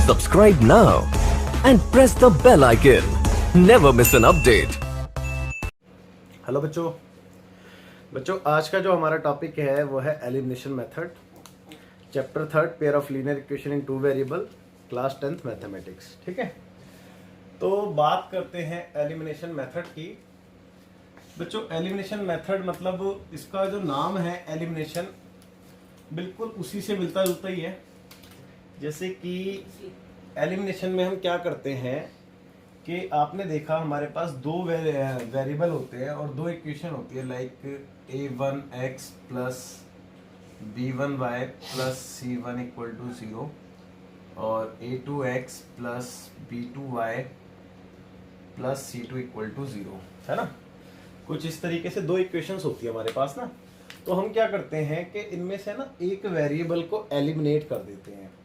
Subscribe now and press the bell icon. Never miss an update. Hello बच्चों आज का जो हमारा टॉपिक है वो है elimination method, chapter 3 pair of linear equation in 2 variable, class 10th mathematics. ठीक है, तो बात करते हैं एलिमिनेशन मेथड की। बच्चों एलिमिनेशन मेथड मतलब इसका जो नाम है एलिमिनेशन बिल्कुल उसी से मिलता जुलता ही है। जैसे कि एलिमिनेशन में हम क्या करते हैं कि आपने देखा हमारे पास दो वेरिएबल होते हैं और दो इक्वेशन होती है, like a1x plus b1y plus c1 equal to 0 और a2x plus b2y plus c2 equal to 0, है ना। कुछ इस तरीके से दो इक्वेशंस होती है हमारे पास ना। तो हम क्या करते हैं कि इनमें से ना एक वेरिएबल को एलिमिनेट कर देते हैं।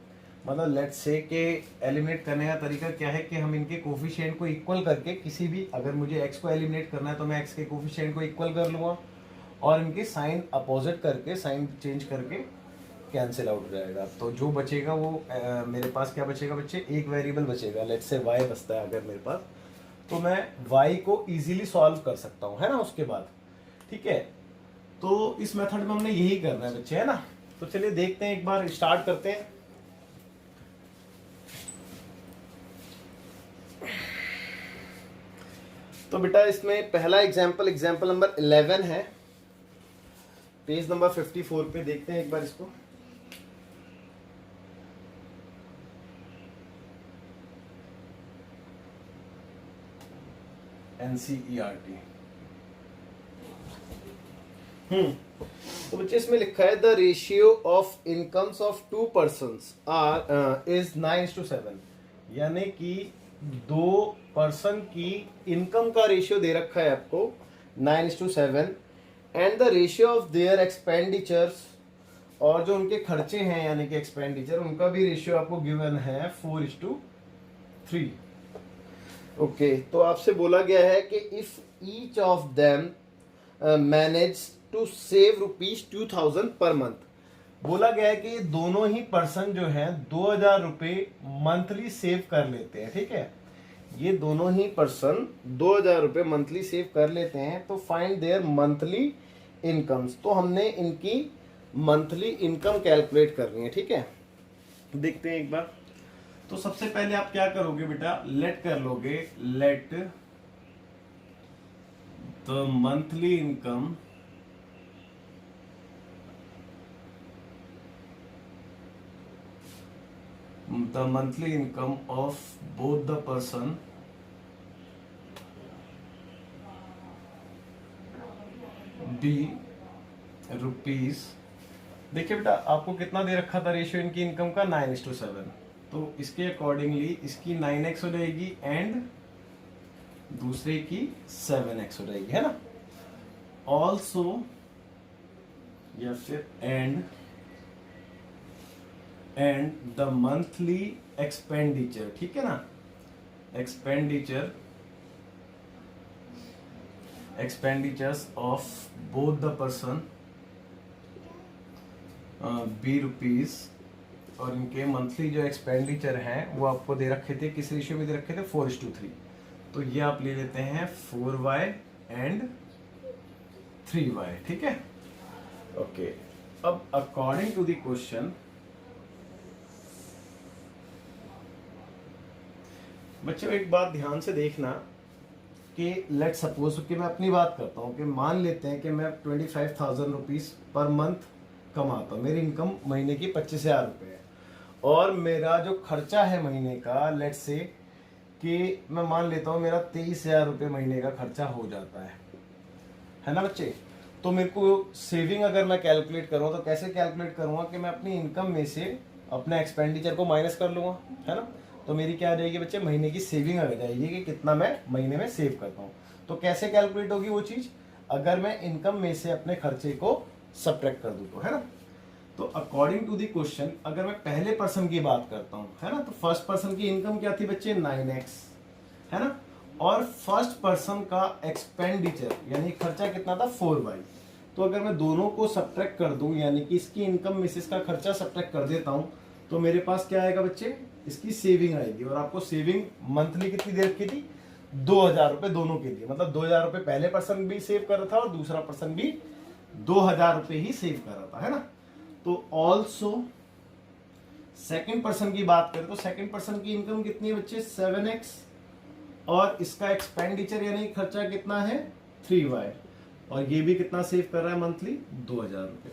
मतलब लेट्स से कि एलिमिनेट करने का तरीका क्या है कि हम इनके कोफिशिएंट को इक्वल करके किसी भी, अगर मुझे x को एलिमिनेट करना है तो मैं x के कोफिशिएंट को इक्वल कर लूँगा और इनके साइन अपोजिट करके, साइन चेंज करके कैंसिल आउट हो जाएगा। तो जो बचेगा वो मेरे पास क्या बचेगा बच्चे, एक वेरिएबल बचेगा। लेट्स से y बचता है अगर मेरे पास, तो मैं y को इजीली सॉल्व कर सकता हूँ, है ना। उसके बाद ठीक है, तो इस मेथड में हमने यही करना है बच्चे, है ना। तो चलिए देखते हैं, एक बार स्टार्ट करते हैं। तो बेटा इसमें पहला एग्जाम्पल नंबर 11 है, पेज नंबर 54 पे। देखते हैं एक बार इसको। NCERT। तो बच्चे इसमें लिखा है the ratio of incomes of 2 persons are is 9:7, यानी कि 2 पर्सन की इनकम का रेशियो दे रखा है आपको 9:7, and the ratio of their expenditures, और जो उनके खर्चे हैं यानी कि एक्सपेंडिचर, उनका भी रेशियो आपको गिवन है 4:3। ओके, तो आपसे बोला गया है कि if each of them manage to save ₹2000 per month. बोला गया है कि ये दोनों ही पर्सन जो हैं 2000 रुपये मंथली सेव कर लेते हैं। ठीक है, ये दोनों ही पर्सन 2000 रुपये मंथली सेव कर लेते हैं। तो फाइंड देयर मंथली इनकम्स। तो हमने इनकी मंथली इनकम कैलकुलेट करनी है। ठीक है, देखते हैं एक बार। तो सबसे पहले आप क्या करोगे बेटा, लेट कर लोगे, let the monthly income of both the person be rupees। देखिए बेटा आपको कितना दे रखा था रेशियो इनकी इनकम का, 9:7। तो इसके अकॉर्डिंगली इसकी 9x हो जाएगी एंड दूसरे की 7x हो जाएगी, है ना। ऑल्सो या फिर एंड द मंथली एक्सपेंडिचर, ठीक है ना, expenditures of both the person be rupees, और इनके मंथली जो एक्सपेंडिचर हैं वो आपको दे रखे थे, किस रेशियो में दे रखे थे, 4:3। तो ये आप ले लेते हैं 4y एंड 3y। ठीक है, ओके। अब अकॉर्डिंग टू द क्वेश्चन, बच्चों एक बात ध्यान से देखना कि लेट सपोज कि मैं अपनी बात करता हूँ कि मान लेते हैं कि मैं 25,000 रुपीज़ पर मंथ कमाता हूँ, मेरी इनकम महीने की 25,000 रुपये है, और मेरा जो खर्चा है महीने का, लेट से कि मैं मान लेता हूँ मेरा 23,000 रुपये महीने का खर्चा हो जाता है ना बच्चे। तो मेरे को सेविंग अगर मैं कैलकुलेट करूँ तो कैसे कैलकुलेट करूँगा कि मैं अपनी इनकम में से अपना एक्सपेंडिचर को माइनस कर लूँगा, है ना। तो मेरी क्या आ जाएगी बच्चे, महीने की सेविंग आ जाएगी कि कितना मैं महीने में सेव करता हूँ। तो कैसे कैलकुलेट होगी वो चीज़, अगर मैं इनकम में से अपने खर्चे को सब्ट्रैक्ट कर दूँ तो, है ना। तो अकॉर्डिंग टू द क्वेश्चन अगर मैं पहले पर्सन की बात करता हूँ, है ना, तो फर्स्ट पर्सन की इनकम क्या थी बच्चे, 9x, है ना, और फर्स्ट पर्सन का एक्सपेंडिचर यानी खर्चा कितना था, 4y। तो अगर मैं दोनों को सब्ट्रैक्ट कर दूं, यानी कि इसकी इनकम में से इसका खर्चा सब्ट्रैक्ट कर देता हूं, तो मेरे पास क्या आएगा बच्चे, इसकी सेविंग आएगी, और आपको सेविंग मंथली कितनी दे रखी थी, 2000 रुपए दोनों के लिए, मतलब 2000 रुपए पहले पर्सन भी सेव कर रहा था और दूसरा पर्सन भी 2000 रुपए ही सेव कर रहा था, है ना। तो ऑल्सो सेकंड पर्सन की बात करें तो सेकंड पर्सन की इनकम कितनी है बच्चे, 7x, और इसका एक्सपेंडिचर यानी खर्चा कितना है, 3y, और ये भी कितना सेव कर रहा है मंथली, 2000 रुपए।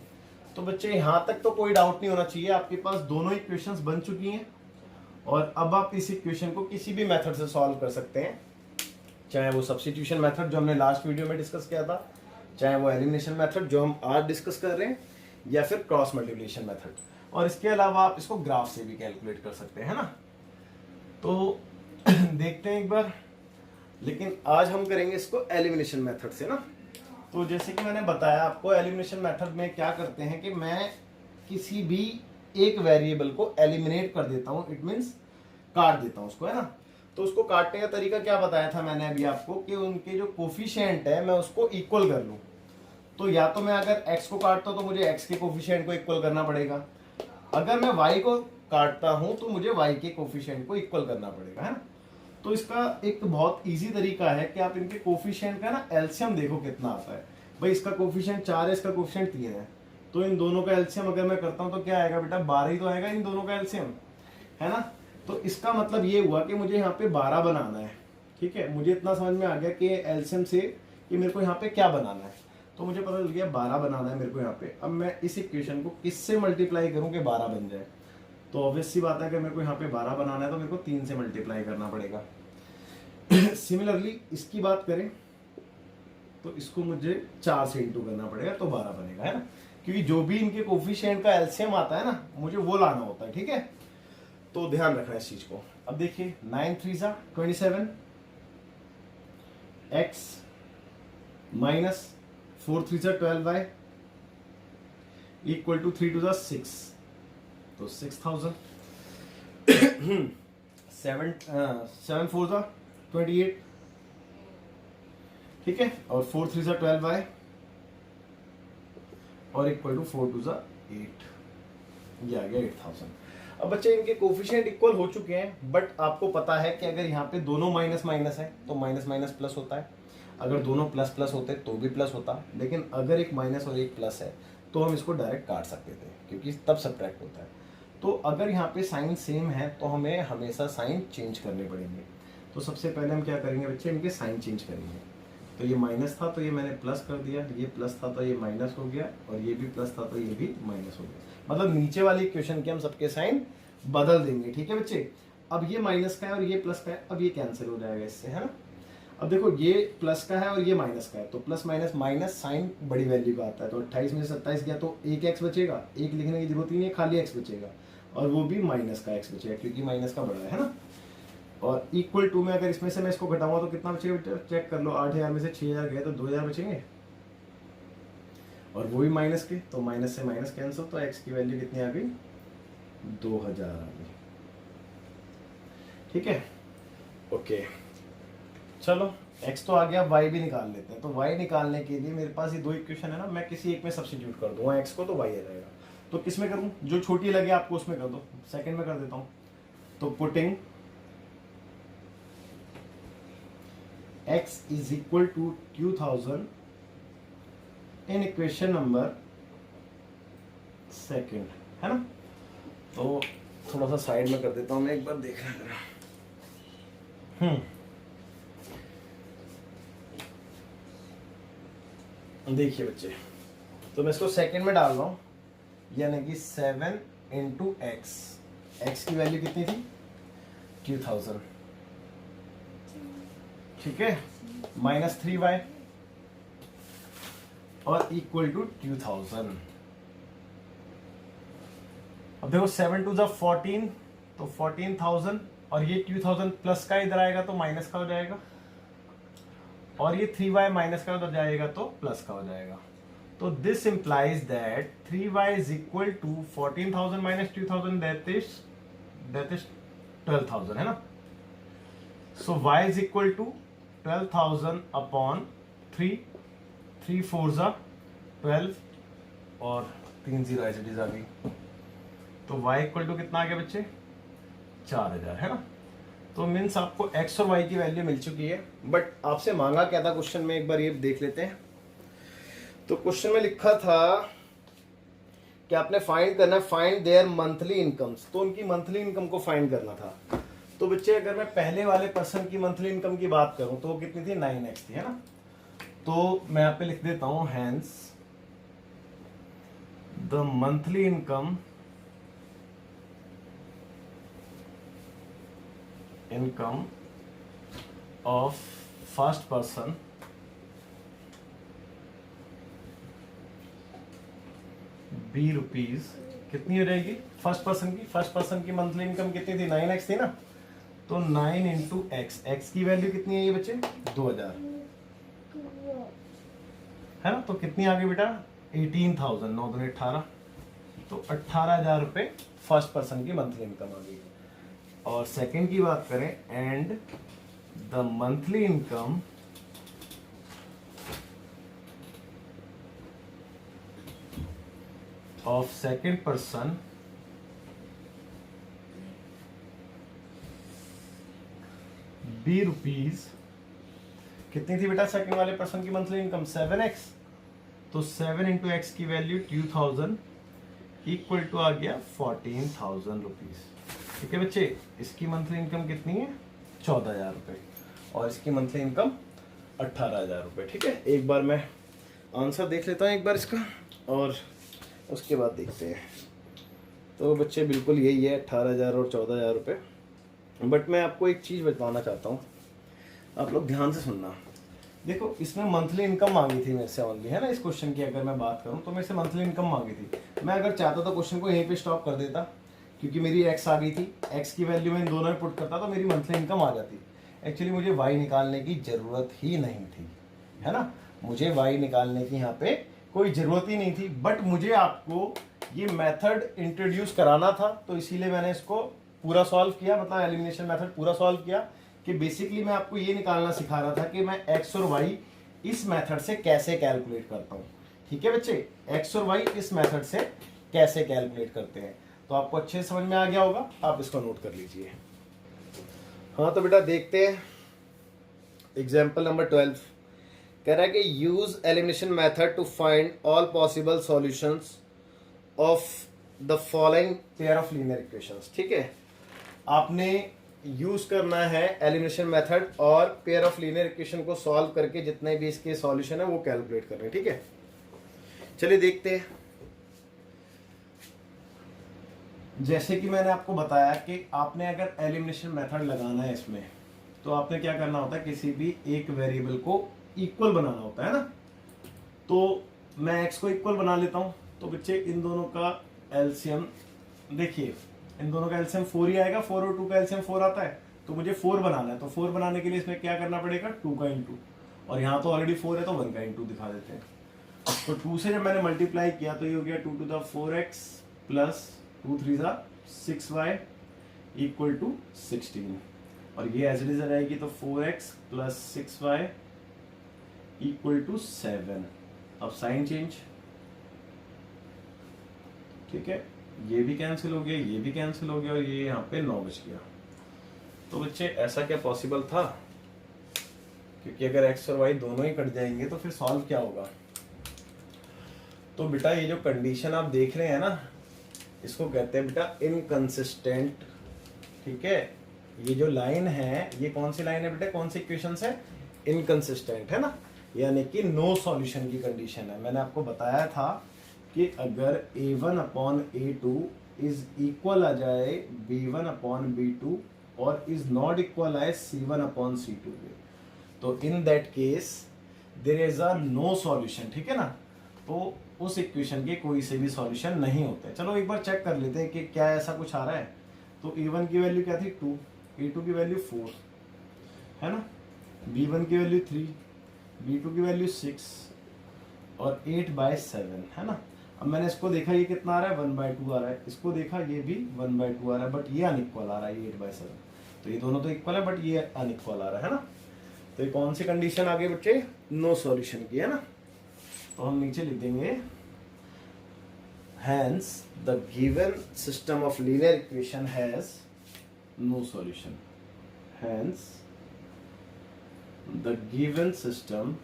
तो बच्चे यहां तक तो कोई डाउट नहीं होना चाहिए, आपके पास दोनों इक्वेशंस बन चुकी हैं, और अब आप इस इक्वेशन को किसी भी मेथड से सॉल्व कर सकते हैं, चाहे वो सब्स्टिट्यूशन मेथड जो हमने लास्ट वीडियो में डिस्कस किया था, चाहे वो एलिमिनेशन मेथड जो हम आज डिस्कस कर रहे हैं, या फिर क्रॉस मल्टीप्लिकेशन मेथड, और इसके अलावा आप इसको ग्राफ से भी कैलकुलेट कर सकते हैं ना। तो देखते हैं एक बार, लेकिन आज हम करेंगे इसको एलिमिनेशन मेथड से ना। तो जैसे कि मैंने बताया आपको, एलिमिनेशन मेथड में क्या करते हैं कि मैं किसी भी एक वेरिएबल को एलिमिनेट कर देता हूं, इट मींस काट देता हूं उसको, है ना। तो उसको काटने का तरीका क्या बताया था मैंने अभी आपको, कि उनके जो कोफिशिएंट है मैं उसको इक्वल कर लूं। तो या तो मैं अगर x को काटता हूं तो मुझे x के कोफिशिएंट को इक्वल करना पड़ेगा, अगर मैं y को काटता हूं तो मुझे y के कोफिशिएंट को इक्वल करना पड़ेगा, है ना। तो इसका एक बहुत इजी तरीका है कि आप इनके कोफिशिएंट का ना एलसीएम देखो कितना आता है। भाई इसका कोफिशिएंट 4 है, इसका कोफिशिएंट 3 है, तो इन दोनों का एलसीएम अगर मैं करता हूं तो क्या आएगा बेटा, 12 ही तो आएगा इन दोनों का एलसीएम, है ना। तो इसका मतलब ये हुआ कि मुझे यहाँ पे 12 बनाना है, ठीक है। मुझे इतना समझ में आ गया कि एलसीएम से कि मेरे को यहाँ पे क्या बनाना है, तो मुझे पता चल गया 12 बनाना है मेरे को यहाँ पे। अब मैं इस इक्वेशन को किससे मल्टीप्लाई करूँ कि 12 बन जाए, तो ऑब्वियस सी बात है कि मेरे को यहाँ पे 12 बनाना है तो मेरे को 3 से मल्टीप्लाई करना पड़ेगा। सिमिलरली इसकी बात करें तो इसको मुझे 4 से इंटू करना पड़ेगा तो 12 बनेगा, है ना, क्योंकि जो भी इनके कोफिशिएंट का एलसीएम आता है ना मुझे वो लाना होता है, ठीक है। तो ध्यान रखना इस चीज को। अब देखिए 9 3 27, x minus 4 3 12y equal to 3 2 6, तो 6000, 7 4 28, ठीक है, और 4 3 12y और इक्वल टू 4 2 8, ये आ गया 8000। अब बच्चे इनके कोफिशिएंट इक्वल हो चुके हैं, बट आपको पता है कि अगर यहाँ पे दोनों माइनस माइनस है तो माइनस माइनस प्लस होता है, अगर दोनों प्लस प्लस होते तो भी प्लस होता, लेकिन अगर एक माइनस और एक प्लस है तो हम इसको डायरेक्ट काट सकते थे क्योंकि तब सब्ट्रैक्ट होता है। तो अगर यहाँ पे साइन सेम है तो हमें हमेशा साइन चेंज करने पड़ेंगे। तो सबसे पहले हम क्या करेंगे बच्चे, इनके साइन चेंज करेंगे। तो ये माइनस था तो ये मैंने प्लस कर दिया, ये प्लस था तो ये माइनस हो गया, और ये भी प्लस था तो ये भी माइनस हो गया। मतलब नीचे वाली इक्वेशन के हम सबके साइन बदल देंगे, ठीक है बच्चे। अब ये माइनस का है और ये प्लस का है, अब ये कैंसिल हो जाएगा इससे, है ना। अब देखो ये प्लस का है और ये माइनस का है, तो प्लस माइनस माइनस साइन बड़ी वैल्यू का आता है। तो 28 में से 27 गया तो एक x बचेगा, एक लिखने की जरूरत ही नहीं है, खाली x बचेगा, और वो भी माइनस का x बचेगा क्योंकि माइनस का बड़ा है ना। और इक्वल टू में अगर इसमें से मैं इसको घटाऊंगा तो कितना बचेगा, चेक कर लो। 8000 में से 6000 गए तो 2000 बचेंगे, और वो भी माइनस के, तो माइनस से माइनस कैंसिल, तो x की वैल्यू कितनी आ गई, 2000 आ गई, ठीक है। ओके चलो x तो आ गया, y भी निकाल लेते हैं। तो y निकालने के लिए मेरे पास ये दो इक्वेशन है ना, मैं किसी एक में सब्स्टिट्यूट कर दूंगा x को, तो y आ जाएगा। तो किस में करूं, जो छोटी लगे आपको उसमें कर दो, सेकंड में कर देता हूं। तो putting x is equal to 2000 in equation number second, है ना। तो थोड़ा सा साइड में कर देता हूं मैं, एक बार देखना जरा। देखिए बच्चे, तो मैं इसको सेकंड में डाल रहा हूं, यानी कि 7 इंटू एक्स की वैल्यू कितनी थी, 2000, ठीक है, माइनस 3y और इक्वल टू 2000। अब देखो 7 2 14, तो 14000, और ये 2000 प्लस का इधर आएगा तो माइनस का हो जाएगा, और ये 3y माइनस का उधर जाएगा तो प्लस का हो जाएगा। तो this implies that 3y is equal to 14000 minus 2000, that is 12000, है ना। So y is equal to 12000 upon 3, 3 4 12, और 3 0 एज इट इज आ गई। तो y इक्वल टू कितना आ गया बच्चे, 4000 है ना। तो मीन्स आपको x और y की वैल्यू मिल चुकी है, बट आपसे मांगा क्या था क्वेश्चन में, एक बार ये देख लेते हैं। तो क्वेश्चन में लिखा था कि आपने फाइंड करना है, फाइंड देयर मंथली इनकम्स। तो उनकी मंथली इनकम को फाइंड करना था। तो बच्चे अगर मैं पहले वाले पर्सन की मंथली इनकम की बात करूं तो वो कितनी थी, 9x थी, है ना। तो मैं यहाँ पे लिख देता हूं, hence the monthly income of first person be rupees, कितनी हो जाएगी फर्स्ट पर्सन की मंथली इनकम कितनी थी, 9x थी ना। तो 9 इंटू एक्स, एक्स की वैल्यू कितनी है ये बच्चे, 2000 है ना। तो कितनी आ गई बेटा, 18,000, 9 दूनी 18, तो 18,000 रुपये फर्स्ट पर्सन की मंथली इनकम आ गई। और सेकंड की बात करें, and the monthly income of second person be rupees, कितनी थी बेटा सेकंड वाले पर्सन की मंथली इनकम, 7x। तो 7 इंटू एक्स की वैल्यू 2000 इक्वल टू आ गया 14,000 रुपीज। ठीक है बच्चे, इसकी मंथली इनकम कितनी है, 14,000 रुपये, और इसकी मंथली इनकम 18,000 रुपये। ठीक है, एक बार मैं आंसर देख लेता हूँ एक बार इसका, और उसके बाद देखते हैं। तो बच्चे बिल्कुल यही है, 18,000 और 14,000 रुपये। बट मैं आपको एक चीज़ बताना चाहता हूँ, आप लोग ध्यान से सुनना। देखो, इसमें मंथली इनकम मांगी थी मेरे से ओनली, है ना। इस क्वेश्चन की अगर मैं बात करूँ तो मेरे से मंथली इनकम मांगी थी। मैं अगर चाहता तो क्वेश्चन को यहीं पे स्टॉप कर देता, क्योंकि मेरी एक्स आ गई थी, एक्स की वैल्यू मैं इन दोनों में पुट करता तो मेरी मंथली इनकम आ जाती। एक्चुअली मुझे वाई निकालने की ज़रूरत ही नहीं थी, है ना। मुझे वाई निकालने की यहाँ पे कोई ज़रूरत ही नहीं थी, बट मुझे आपको ये मेथड इंट्रोड्यूस कराना था, तो इसीलिए मैंने इसको पूरा सॉल्व किया, मतलब एलिमिनेशन मेथड पूरा सॉल्व किया। कि बेसिकली मैं आपको ये निकालना सिखा रहा था कि मैं एक्स और वाई इस मेथड से कैसे कैलकुलेट करता हूँ। ठीक है बच्चे, एक्स और वाई इस मेथड से कैसे कैलकुलेट करते हैं। तो आपको अच्छे समझ में आ गया होगा, आप इसको नोट कर लीजिए। हाँ तो बेटा देखते हैं एग्जाम्पल नंबर 12। कह रहा है कि use elimination method to find all possible solutions of the following pair of linear equations. ठीक है, आपने यूज करना है एलिमिनेशन मेथड और पेयर ऑफ लीनियर इक्वेशन को सॉल्व करके जितने भी इसके सॉल्यूशन है वो कैलकुलेट करने। ठीक है, चलिए देखते हैं। जैसे कि मैंने आपको बताया कि आपने अगर एलिमिनेशन मेथड लगाना है इसमें, तो आपने क्या करना होता है, किसी भी एक वेरिएबल को इक्वल बनाना होता है ना। तो मैं x को इक्वल बना लेता हूं। तो बच्चे इन दोनों का एलसीएम देखिए, इन दोनों का एलसीएम 4 ही आएगा, 4 और 2 का एलसीएम 4 आता है। तो मुझे 4 बनाना है, तो 4 बनाने के लिए इसमें क्या करना पड़ेगा, 2 का इंटू, और यहाँ तो ऑलरेडी 4 है तो 1 का इंटू दिखा देते हैं। तो 2 से जब मैंने मल्टीप्लाई किया तो ये हो गया 2 to the 4x प्लस 2 3 जा 6y इक्वल टू 16, और ये एज इट इज रहेगी तो 4x plus 6y equal to 7। अब साइन चेंज, ठीक है, ये भी कैंसिल हो गया, ये भी कैंसिल हो गया, और ये यहाँ पे 9 बच गया। तो बच्चे ऐसा क्या पॉसिबल था, क्योंकि अगर x और y दोनों ही कट जाएंगे तो फिर सॉल्व क्या होगा। तो बेटा ये जो कंडीशन आप देख रहे हैं ना, इसको कहते हैं बेटा इनकंसिस्टेंट। ठीक है, ये जो लाइन है, ये कौन सी लाइन है बेटा, कौन सी इक्वेशन है, इनकंसिस्टेंट है ना, यानी कि नो सॉल्यूशन की कंडीशन है। मैंने आपको बताया था कि अगर a1 upon a2 is equal आ जाए b1 अपॉन b2 और इज नॉट इक्वल आए c1 अपॉन c2 में, तो in that case there is a no solution. ठीक है ना, तो उस इक्वेशन के कोई से भी सॉल्यूशन नहीं होते। चलो एक बार चेक कर लेते हैं कि क्या ऐसा कुछ आ रहा है। तो a1 की वैल्यू क्या थी, 2, a2 की वैल्यू 4 है ना, b1 की वैल्यू 3, b2 की वैल्यू 6 और 8/7 है ना। अब मैंने इसको देखा ये कितना आ रहा है, 1/2 आ रहा है, इसको देखा ये भी 1/2 आ रहा है, बट ये अनइक्वल आ रहा है, ये 8/7। तो ये दोनों तो इक्वल है, बट ये अनइक्वल आ रहा है ना। तो ये कौन सी कंडीशन आ गई बच्चे, नो सॉल्यूशन की, है ना। तो हम नीचे लिख देंगे, hence the given system of linear equation has no solution. Hence, the given system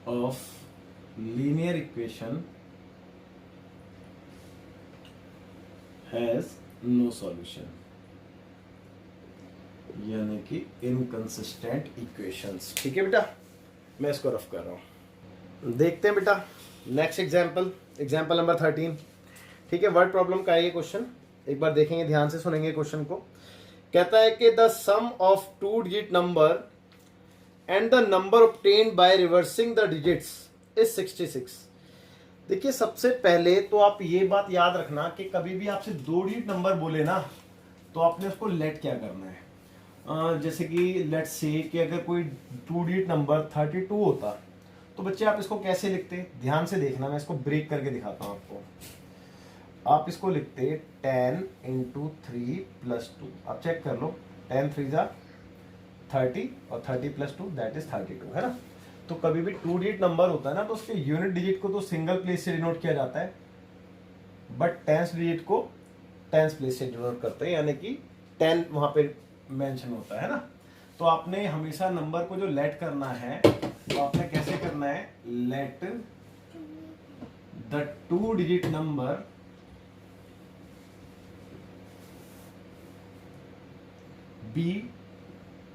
of linear equation has no solution. यानी कि इनकंसिस्टेंट इक्वेशंस। ठीक है बेटा, मैं इसको रफ कर रहा हूं। देखते हैं बेटा नेक्स्ट एग्जाम्पल, एग्जाम्पल नंबर 13। ठीक है, वर्ड प्रॉब्लम का है ये क्वेश्चन, एक बार देखेंगे, ध्यान से सुनेंगे क्वेश्चन को। कहता है कि the sum of two digit number and the number obtained by reversing the digits is 66। देखिए, सबसे पहले तो आप ये बात याद रखना कि कभी भी आपसे दो डिजिट नंबर बोले ना, तो आपने उसको लेट क्या करना है। जैसे कि लेट्स से कि अगर कोई टू डिजिट नंबर 32 होता, तो बच्चे आप इसको कैसे लिखते, ध्यान से देखना, मैं इसको ब्रेक करके दिखाता हूं आपको। आप इसको लिखते 10 × 3 + 2। आप चेक कर लो, 10 3 = 30 और 30 + 2 दैट इज 32, है ना। तो कभी भी टू डिजिट नंबर होता है ना, तो उसके यूनिट डिजिट को तो सिंगल प्लेस से डिनोट किया जाता है, बट टेंस डिजिट को टेंस प्लेस से डिनोट करते हैं, यानी कि 10 वहां पे मेंशन होता है ना। तो आपने हमेशा नंबर को जो लेट करना है, तो आपने कैसे करना है, let the two digit number be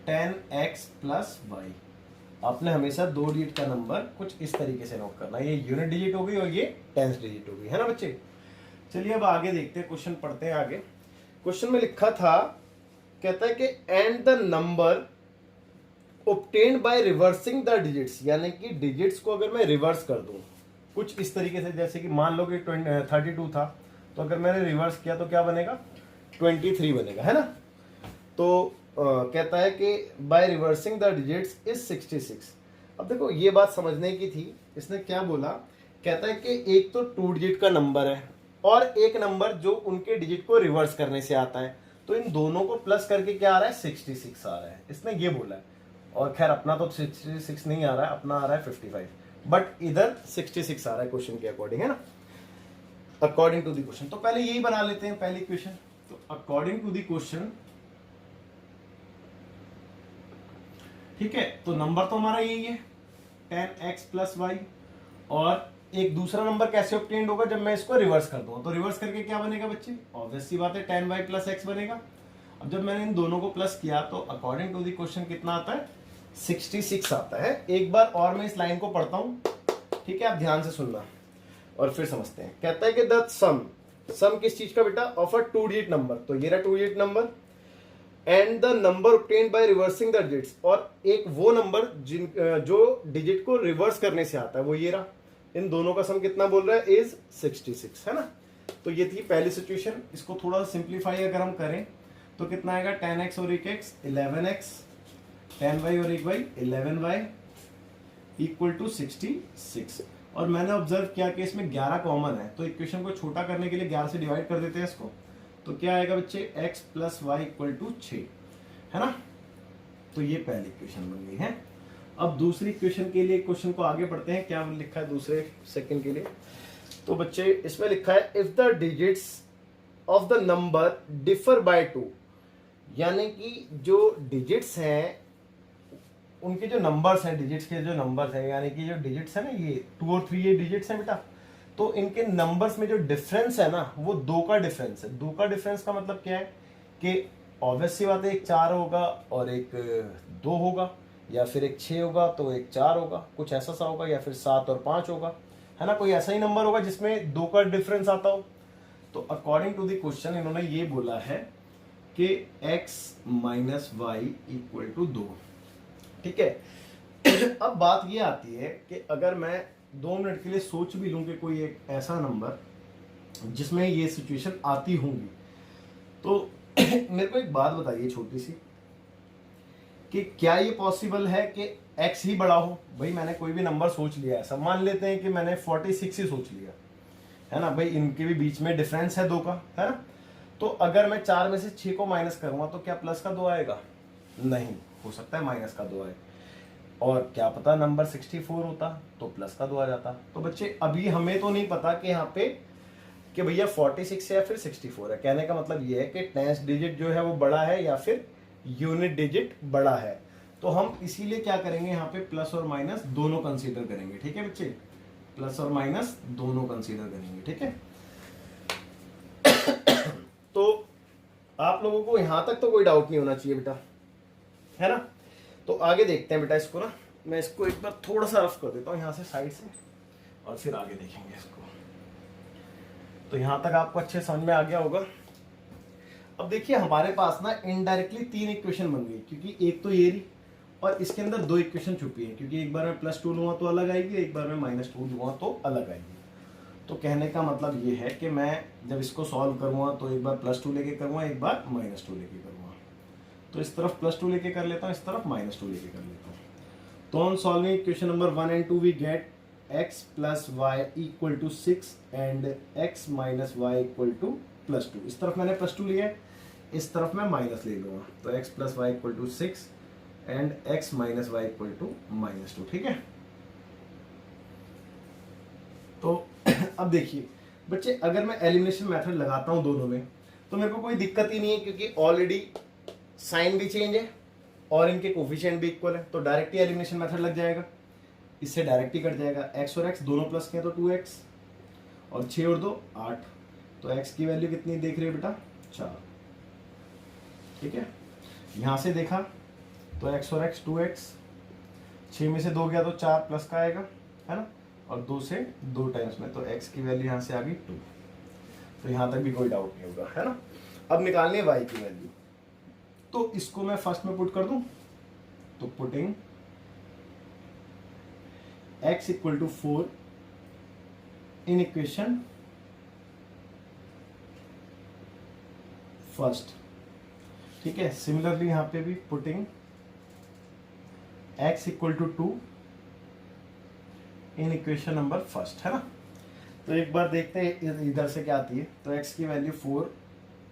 10x + y। आपने हमेशा दो डिजिट का नंबर कुछ इस तरीके से नोट करना है। ये यूनिट डिजिट हो गई और ये टेंस डिजिट हो गई, है ना बच्चे। चलिए अब आगे देखते हैं, क्वेश्चन पढ़ते हैं आगे। क्वेश्चन में लिखा था, कहता है कि and the number obtained by reversing the digits, यानी कि डिजिट्स को अगर मैं रिवर्स कर दूं कुछ इस तरीके से, जैसे कि मान लो कि 32 था, तो अगर मैंने रिवर्स किया तो क्या बनेगा, 23 बनेगा, है ना। तो कहता है कि bye reversing the digits is 66। अब देखो ये बात समझने की थी, इसने क्या बोला, कहता है कि एक तो टू डिजिट का नंबर है और एक नंबर जो उनके डिजिट को रिवर्स करने से आता है, तो इन दोनों को प्लस करके क्या आ रहा है, 66 आ रहा है, इसने ये बोला है। और खैर अपना तो 66 नहीं आ रहा है, अपना आ रहा है 55, बट इधर 66 आ रहा है क्वेश्चन के अकॉर्डिंग, है ना, अकॉर्डिंग टू द क्वेश्चन। तो पहले यही बना लेते हैं पहली क्वेश्चन। तो अकॉर्डिंग टू द क्वेश्चन, ठीक है, तो नंबर तो हमारा यही है 10x + y, और एक दूसरा नंबर कैसे ऑब्टेन्ड होगा, जब मैं इसको रिवर्स कर दूंगा। तो रिवर्स करके क्या बनेगा बच्चे, ऑब्वियस सी बात है 10y + x बनेगा। अब जब मैंने इन दोनों को प्लस किया तो अकॉर्डिंग टू द क्वेश्चन कितना आता है, 66 आता है। एक बार और मैं इस लाइन को पढ़ता हूं, ठीक है, आप ध्यान से सुनना और फिर समझते हैं। कहता है कि द सम किस चीज का बेटा, of a to digit number, तो ये रहा to digit number, and the number obtained by reversing the digits, और एक वो नंबर जो डिजिट को रिवर्स करने से आता है, वो ये रहा। इन दोनों का सम कितना बोल रहा है, इज 66, है ना। तो ये थी पहली सिचुएशन। इसको थोड़ा सिंप्लीफाई अगर हम करें तो कितना आएगा, 10x और 1x 11x, 10y और 1y 11y = 66। और मैंने ऑब्जर्व किया कि इसमें 11 कॉमन है, तो इक्वेशन को छोटा करने के लिए 11 से डिवाइड कर देते हैं इसको। तो क्या आएगा बच्चे, x + y = 6, है ना। तो ये पहली इक्वेशन बन गई है। अब दूसरी इक्वेशन के लिए क्वेश्चन को आगे बढ़ते हैं, क्या लिखा है दूसरे सेकंड के लिए। तो बच्चे इसमें लिखा है, if the digits of the number differ by 2, यानी कि जो डिजिट्स हैं उनके जो नंबर्स हैं, डिजिट्स के जो नंबर्स हैं, यानी कि जो डिजिट्स है ना, ये 2 और 3 ये डिजिट्स हैं बेटा, तो इनके नंबर्स में जो डिफरेंस है ना, वो 2 का डिफरेंस है। 2 का डिफरेंस का मतलब क्या है कि ऑब्वियस सी बात है, एक 4 होगा और एक 2 होगा, या फिर एक 6 होगा तो एक 4 होगा, कुछ ऐसा सा होगा, या फिर 7 और 5 होगा, है ना, कोई ऐसा ही नंबर होगा जिसमें 2 का डिफरेंस आता हो। तो अकॉर्डिंग टू द क्वेश्चन इन्होंने ये बोला है कि x - y = 2, ठीक है। अब बात ये आती है कि अगर मैं 2 मिनट के लिए सोच भी लूं कि कोई एक ऐसा नंबर जिसमें ये सिचुएशन आती होंगी, तो मेरे को एक बात बताइए छोटी सी, कि क्या ये पॉसिबल है कि x ही बड़ा हो। भाई मैंने कोई भी नंबर सोच लिया, ऐसा मान लेते हैं कि मैंने 46 ही सोच लिया, है ना, भाई इनके भी बीच में डिफरेंस है 2 का, है ना। तो अगर मैं 4 में से 6 को माइनस करूंगा तो क्या प्लस का 2 आएगा, नहीं, हो सकता है माइनस का 2 आए। और क्या पता नंबर 64 होता तो प्लस का 2 आ जाता। तो बच्चे अभी हमें तो नहीं पता कि यहाँ पे कि भैया 46 है या फिर 64 है। कहने का मतलब ये है कि टेंस डिजिट जो है वो बड़ा है या फिर यूनिट डिजिट बड़ा है। तो हम इसीलिए क्या करेंगे, यहाँ पे प्लस और माइनस दोनों कंसीडर करेंगे। ठीक है बच्चे, प्लस और माइनस दोनों कंसीडर करेंगे। ठीक है, तो आप लोगों को यहां तक तो कोई डाउट नहीं होना चाहिए बेटा, है ना। तो आगे देखते हैं बेटा इसको ना, मैं इसको एक बार थोड़ा सा रफ कर देता हूँ यहाँ से साइड से, और फिर आगे देखेंगे इसको। तो यहां तक आपको अच्छे समझ में आ गया होगा। अब देखिए हमारे पास ना इनडायरेक्टली 3 इक्वेशन बन गई, क्योंकि एक तो ये रही और इसके अंदर 2 इक्वेशन छुपी है, क्योंकि एक बार में +2 लूँगा तो अलग आएगी, एक बार में -2 लूँगा तो अलग आएगी। तो कहने का मतलब ये है कि मैं जब इसको सॉल्व करूँगा तो एक बार +2 लेके करूँगा, एक बार -2 लेके करूँगा। तो इस तरफ +2 लेके कर लेता हूँ, इस तरफ -2 लेके कर लेता हूँ। तो on solving equation number 1 and 2 we get x + y = 6 and x - y = +2। इस तरफ मैंने +2 लिया है, इस तरफ मैं माइनस ले लूँगा। तो x + y = 6 and x - y = -2। ठीक है, तो अब देखिए बच्चे, अगर मैं एलिमिनेशन मेथड लगाता हूं दोनों में तो मेरे को कोई दिक्कत ही नहीं है, क्योंकि ऑलरेडी साइन भी चेंज है और इनके कोफिशिएंट भी इक्वल है। तो डायरेक्ट ही एलिमिनेशन मेथड लग जाएगा, इससे डायरेक्ट ही कट जाएगा। x और x दोनों प्लस किए तो 2x, और 6 और 2 8। तो x की वैल्यू कितनी देख रहे हो बेटा, 4। ठीक है, यहां से देखा तो x और x 2x, 6 में से 2 गया तो 4 प्लस का आएगा, है ना, और 2 से 2 टाइम्स में, तो x की वैल्यू यहाँ से आ गई 2। तो यहाँ तक भी कोई डाउट नहीं होगा, है ना। अब निकालनी है y की वैल्यू, तो इसको मैं फर्स्ट में पुट कर दूं। तो putting x = 4 in equation first. ठीक है, सिमिलरली यहाँ पे भी पुटिंग x = 2 इन इक्वेशन नंबर फर्स्ट, है ना। तो एक बार देखते हैं इधर से क्या आती है। तो x की वैल्यू 4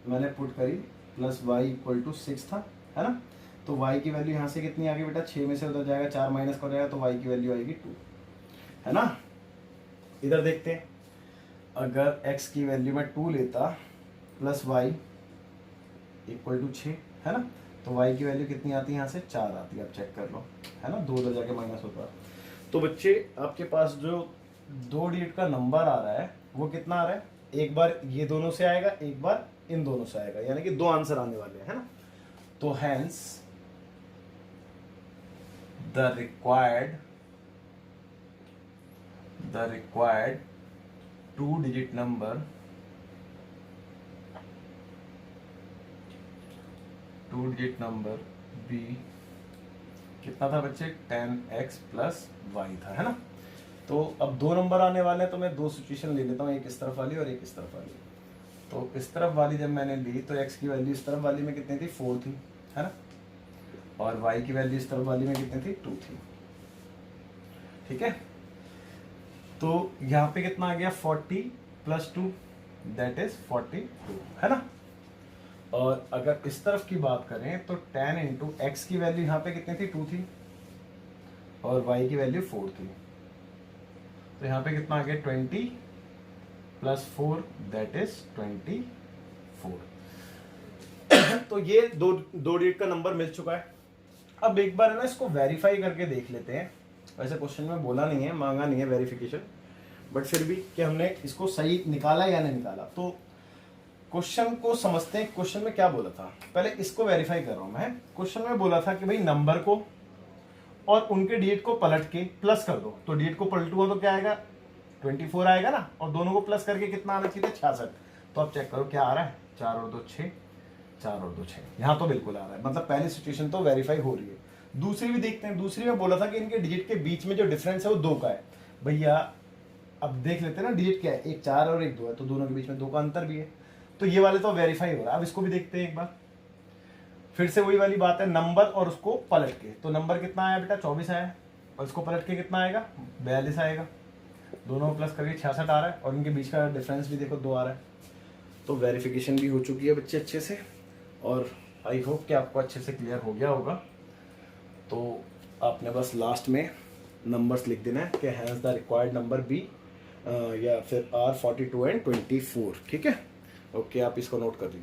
मैंने पुट करी, प्लस y = 6 था, है ना। तो y की वैल्यू यहाँ से कितनी आ गई बेटा, 6 में से उधर जाएगा, 4 माइनस कर जाएगा, तो y की वैल्यू आएगी 2, है ना। इधर देखते हैं, अगर x की वैल्यू में 2 लेता प्लस y = 6, है ना, तो y की वैल्यू कितनी आती है, यहाँ से 4 आती है। आप चेक कर लो, है ना, 2 उधर जाके माइनस होता है। तो बच्चे आपके पास जो 2 डिजिट का नंबर आ रहा है वो कितना आ रहा है, एक बार ये दोनों से आएगा, एक बार इन दोनों से आएगा, यानी कि 2 आंसर आने वाले हैं, है ना। तो hence the required 2 digit number be कितना था बच्चे, 10x + y था, है ना। तो अब 2 नंबर आने वाले हैं, तो मैं 2 सिचुएशन ले लेता हूँ, एक इस तरफ वाली और एक इस तरफ वाली। तो इस तरफ वाली जब मैंने ली तो x की वैल्यू इस तरफ वाली में कितनी थी, 4 थी, है ना, और y की वैल्यू इस तरफ वाली में कितनी थी, 2 थी। ठीक है, तो यहाँ पे कितना आ गया, 40 + 2 दैट इज 42, है ना। और अगर इस तरफ की बात करें तो 10 × x की वैल्यू यहाँ पे कितनी थी, 2 थी, और y की वैल्यू 4 थी। तो यहाँ पे कितना आ गया, 20 + 4 दैट इज 24। तो ये दो डिजिट का नंबर मिल चुका है। अब एक बार है ना इसको वेरीफाई करके देख लेते हैं। वैसे क्वेश्चन में बोला नहीं है, मांगा नहीं है वेरिफिकेशन, बट फिर भी कि हमने इसको सही निकाला या नहीं निकाला। तो क्वेश्चन को समझते हैं, क्वेश्चन में क्या बोला था। पहले इसको वेरीफाई कर रहा हूं मैं। क्वेश्चन में बोला था कि भाई नंबर को और उनके डिजिट को पलट के प्लस कर दो। तो डिजिट को पलटूंगा तो क्या आएगा, 24 आएगा ना, और दोनों को प्लस करके कितना आना चाहिए, 66। तो अब चेक करो क्या आ रहा है, 4 और 2 6, 4 और 2 6। यहाँ तो बिल्कुल आ रहा है, मतलब पहली सिचुएशन तो वेरीफाई हो रही है। दूसरी भी देखते हैं। दूसरी में बोला था कि इनके डिजिट के बीच में जो डिफरेंस है वो 2 का है। भैया अब देख लेते हैं ना, डिजिट क्या है, एक 4 और एक 2 है, तो दोनों के बीच में 2 का अंतर भी है। तो ये वाले तो वेरीफाई हो रहा है। अब इसको भी देखते हैं एक बार, फिर से वही वाली बात है, नंबर और उसको पलट के। तो नंबर कितना आया बेटा, 24 आया, और इसको पलट के कितना आएगा, 42 आएगा। दोनों प्लस करके 66 आ रहा है, और इनके बीच का डिफरेंस भी देखो 2 आ रहा है। तो वेरिफिकेशन भी हो चुकी है बच्चे अच्छे से, और आई होप कि आपको अच्छे से क्लियर हो गया होगा। तो आपने बस लास्ट में नंबर्स लिख देना है कि hence the required number be या फिर R42 एंड 24, ठीक है। ओके, आप इसको नोट कर लीजिए।